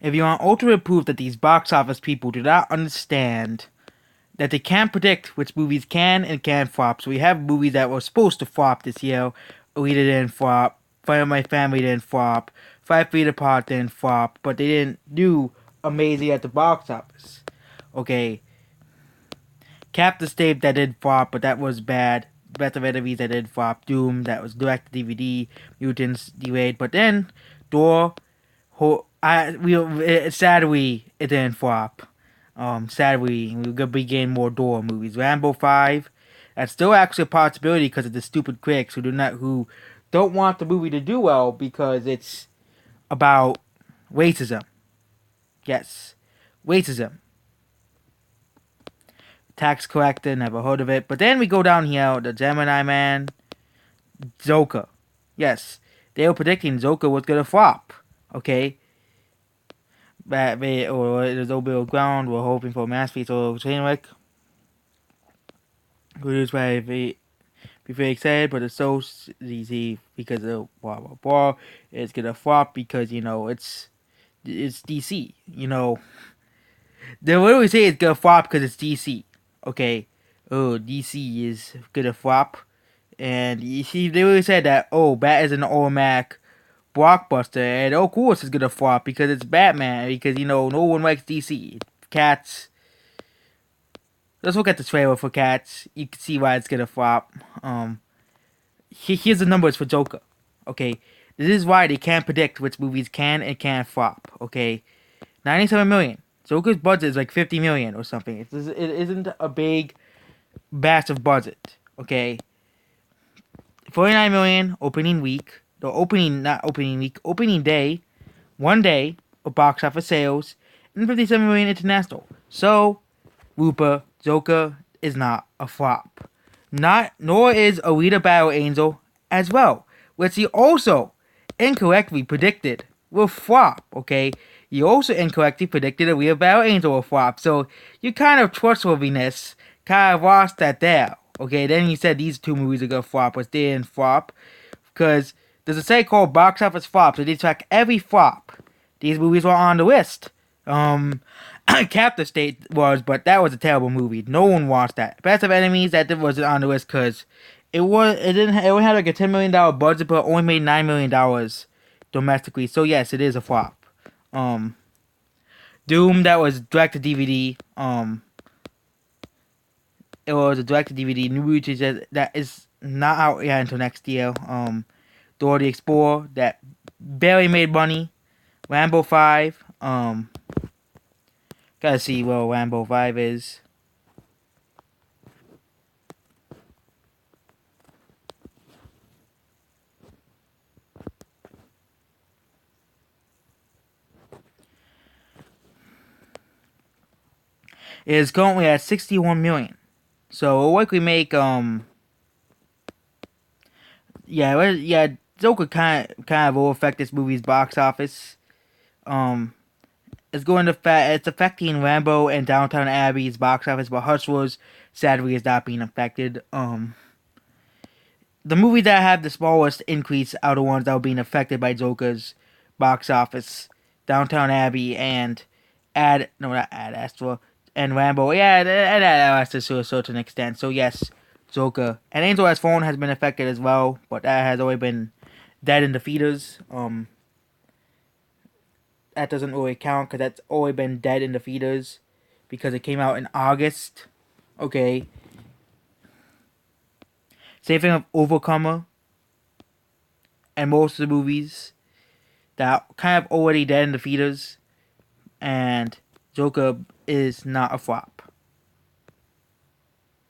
If you want ultimate proof that these box office people do not understand that they can't predict which movies can and can't flop. So we have movies that were supposed to flop this year. Alita didn't flop. Fight of My Family didn't flop. 5 Feet Apart didn't flop. But they didn't do amazing at the box office. Okay. Captain State that did flop, but that was bad. Breath of Enemies that did flop. Doom that was direct to DVD. Mutants delayed. But then, Door, sadly, it didn't flop. Sadly, we're gonna be getting more Door movies. Rambo 5, that's still actually a possibility because of the stupid critics who don't want the movie to do well because it's about racism. Yes, racism. Tax collector, never heard of it. But then we go down here, the Gemini Man, Joker. Yes, they were predicting Joker was gonna flop. Okay, Batman or the Zobel Ground were hoping for a masterpiece or Trainwreck. Produced by be very excited, but it's so easy because of blah blah blah. It's gonna flop because it's DC. They literally say it's gonna flop because it's DC. Okay, oh DC is gonna flop, and you see they literally said that Bat is an automatic blockbuster, and of course it's gonna flop because it's Batman. Because no one likes DC. Cats. Let's look at the trailer for Cats. You can see why it's gonna flop. Here's the numbers for Joker. Okay, this is why they can't predict which movies can and can't flop. Okay, 97 million. Joker's budget is like 50 million or something. It isn't a big, massive budget. Okay, 49 million opening week. The not opening week, opening day, 1 day of box office sales, and 57 million international. So, Whooper, Joker is not a flop. Nor is Alita Battle Angel as well, which he also incorrectly predicted will flop. Okay, he also incorrectly predicted Alita Battle Angel will flop. So you kind of trustworthiness kind of lost that there. Okay, then he said these two movies are gonna flop, but they didn't flop because there's a site called Box Office Flop, so they track every flop. These movies were on the list. Captive State was, but that was a terrible movie. No one watched that. Best of Enemies, that wasn't on the list because it only had like a $10 million budget, but only made $9 million domestically. So yes, it is a flop. Doom, that was direct to DVD. It was a direct to DVD. New Mutants that is not out yet until next year. Dora the Explorer, that barely made money. Rambo 5. Gotta see where Rambo 5 is. It is currently at 61 million. So it'll likely make Joker kind of will affect this movie's box office. It's affecting Rambo and Downton Abbey's box office, but Hustlers sadly is not being affected. The movies that have the smallest increase are the ones that are being affected by Joker's box office. Downtown Abbey and not Ad Astra and Rambo. Yeah, and Ad Astra to a certain extent. So yes, Joker and Angel Has Fallen has been affected as well, but that has already been dead in the theaters. That doesn't really count because that's already been dead in the theaters because it came out in August. Okay. Same thing with Overcomer and most of the movies that are kind of already dead in the theaters, and Joker is not a flop.